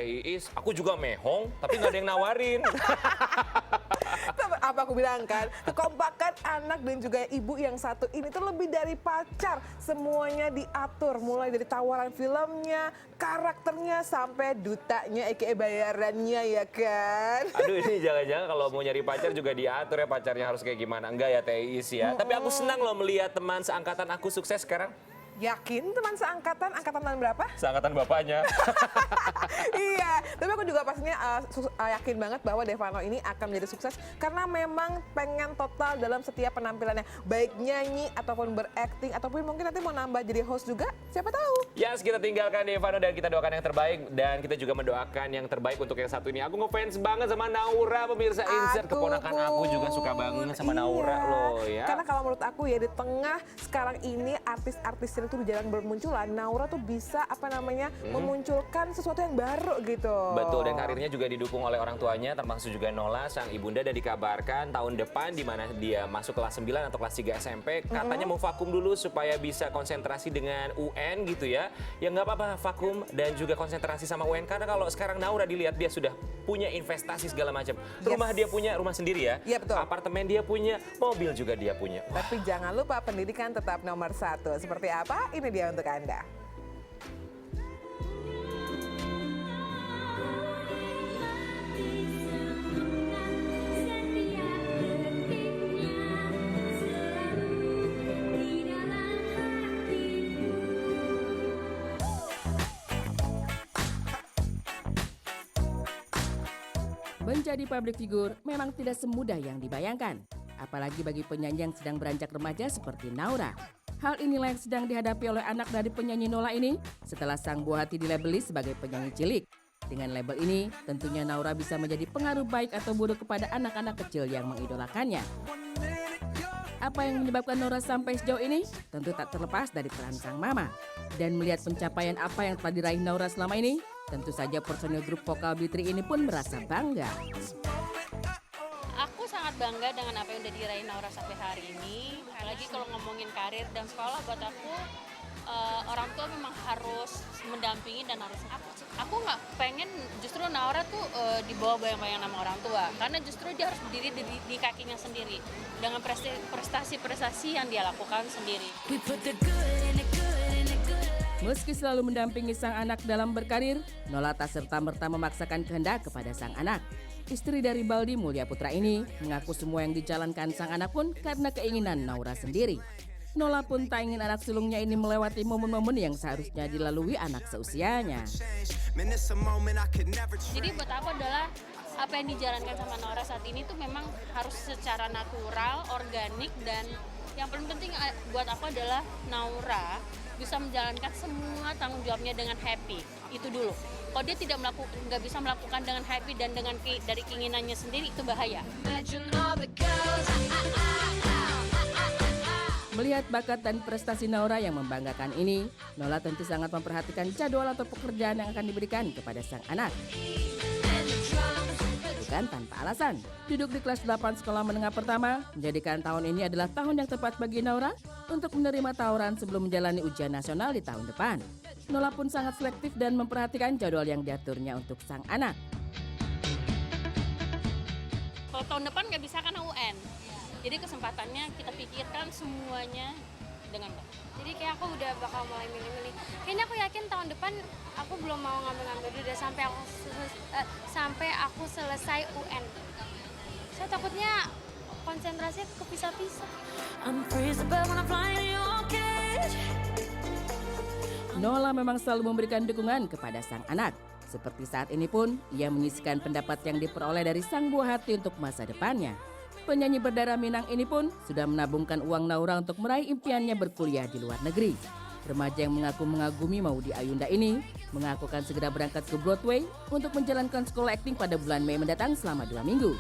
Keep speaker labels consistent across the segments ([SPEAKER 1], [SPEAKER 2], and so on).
[SPEAKER 1] Teh Iis, aku juga mehong, tapi nggak ada yang nawarin.
[SPEAKER 2] Apa aku bilang kan, kekompakan anak dan juga ibu yang satu ini tuh lebih dari pacar. Semuanya diatur, mulai dari tawaran filmnya, karakternya, sampai dutanya, bayarannya ya kan.
[SPEAKER 1] Aduh, ini jangan-jangan kalau mau nyari pacar juga diatur ya, pacarnya harus kayak gimana. Enggak ya Teh Iis ya. Tapi aku senang loh melihat teman seangkatan aku sukses sekarang.
[SPEAKER 2] Yakin teman seangkatan, angkatan tahun berapa?
[SPEAKER 1] Seangkatan bapaknya.
[SPEAKER 2] Iya, tapi aku juga pastinya yakin banget bahwa Devano ini akan menjadi sukses karena memang pengen total dalam setiap penampilannya, baik nyanyi ataupun berakting ataupun mungkin nanti mau nambah jadi host juga, siapa tahu.
[SPEAKER 1] Yes, kita tinggalkan Devano dan kita doakan yang terbaik dan kita juga mendoakan yang terbaik untuk yang satu ini. Aku ngefans banget sama Naura, pemirsa Insert. Keponakan aku juga suka banget sama Naura loh ya.
[SPEAKER 2] Karena kalau menurut aku ya di tengah sekarang ini artis-artis itu jarang bermunculan, Naura tuh bisa memunculkan sesuatu yang baru gitu.
[SPEAKER 1] Betul, dan karirnya juga didukung oleh orang tuanya, termasuk juga Nola, sang ibunda, dan dikabarkan tahun depan di mana dia masuk kelas 9 atau kelas 3 SMP, katanya mau vakum dulu supaya bisa konsentrasi dengan UN gitu ya. Ya nggak apa-apa vakum dan juga konsentrasi sama UN, karena kalau sekarang Naura dilihat dia sudah punya investasi segala macam. Rumah dia punya, rumah sendiri ya.
[SPEAKER 2] Iya betul.
[SPEAKER 1] Apartemen dia punya, mobil juga dia punya. Wah.
[SPEAKER 2] Tapi jangan lupa pendidikan tetap nomor 1. Seperti apa? Ini dia untuk Anda.
[SPEAKER 3] Menjadi public figure memang tidak semudah yang dibayangkan. Apalagi bagi penyanyi yang sedang beranjak remaja seperti Naura. Hal inilah yang sedang dihadapi oleh anak dari penyanyi Nola ini setelah sang buah hati dilabeli sebagai penyanyi cilik. Dengan label ini, tentunya Naura bisa menjadi pengaruh baik atau buruk kepada anak-anak kecil yang mengidolakannya. Apa yang menyebabkan Naura sampai sejauh ini? Tentu tak terlepas dari peran sang mama. Dan melihat pencapaian apa yang telah diraih Naura selama ini, tentu saja personil grup vokal B3 ini pun merasa bangga.
[SPEAKER 4] Aku sangat bangga dengan apa yang udah diraih Naura sampai hari ini. Apalagi kalau ngomongin karir dan sekolah, buat aku orang tua memang harus mendampingi dan harus aku nggak pengen justru Naura tuh dibawa bayang-bayang nama orang tua, karena justru dia harus berdiri di kakinya sendiri dengan prestasi-prestasi yang dia lakukan sendiri.
[SPEAKER 3] Meski selalu mendampingi sang anak dalam berkarir, Nola tak serta-merta memaksakan kehendak kepada sang anak. Istri dari Baldi Mulia Putra ini mengaku semua yang dijalankan sang anak pun karena keinginan Naura sendiri. Nola pun tak ingin anak sulungnya ini melewati momen-momen yang seharusnya dilalui anak seusianya.
[SPEAKER 4] Jadi buat aku adalah apa yang dijalankan sama Naura saat ini tuh memang harus secara natural, organik, dan yang paling penting buat aku adalah Naura bisa menjalankan semua tanggung jawabnya dengan happy. Itu dulu. Kalau dia nggak bisa melakukan dengan happy dan dengan dari keinginannya sendiri, itu bahaya.
[SPEAKER 3] Melihat bakat dan prestasi Naura yang membanggakan ini, Nola tentu sangat memperhatikan jadwal atau pekerjaan yang akan diberikan kepada sang anak. Bukan tanpa alasan, duduk di kelas 8 sekolah menengah pertama menjadikan tahun ini adalah tahun yang tepat bagi Naura untuk menerima tawaran sebelum menjalani ujian nasional di tahun depan. Nola pun sangat selektif dan memperhatikan jadwal yang diaturnya untuk sang anak.
[SPEAKER 4] Kalau tahun depan nggak bisa karena UN. Jadi kesempatannya kita pikirkan semuanya dengan baik.
[SPEAKER 5] Jadi kayak aku udah bakal mulai milih-milih. Kayaknya aku yakin tahun depan aku belum mau ngambil-ngambil dulu deh sampai aku selesai UN. Saya takutnya konsentrasinya kepisah-pisah.
[SPEAKER 3] Nola memang selalu memberikan dukungan kepada sang anak. Seperti saat ini pun, ia menyisikan pendapat yang diperoleh dari sang buah hati untuk masa depannya. Penyanyi berdarah Minang ini pun sudah menabungkan uang Naura untuk meraih impiannya berkuliah di luar negeri. Remaja yang mengaku mengagumi Maudy Ayunda ini mengaku akan segera berangkat ke Broadway untuk menjalankan sekolah akting pada bulan Mei mendatang selama 2 minggu.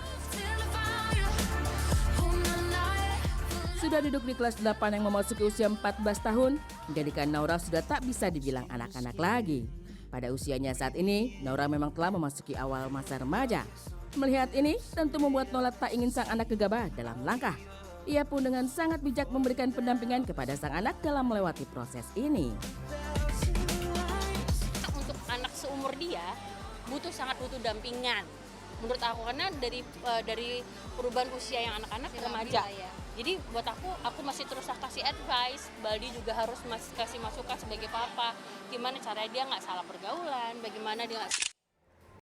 [SPEAKER 3] Sudah duduk di kelas 8 yang memasuki usia 14 tahun, menjadikan Naura sudah tak bisa dibilang anak-anak lagi. Pada usianya saat ini, Naura memang telah memasuki awal masa remaja. Melihat ini tentu membuat Nola tak ingin sang anak gegabah dalam langkah. Ia pun dengan sangat bijak memberikan pendampingan kepada sang anak dalam melewati proses ini.
[SPEAKER 4] Untuk anak seumur dia sangat butuh dampingan menurut aku, karena dari perubahan usia yang anak-anak ke remaja. Jadi buat aku masih terus kasih advice. Baldi juga harus kasih masukan sebagai papa, gimana caranya dia nggak salah pergaulan, bagaimana dia nggak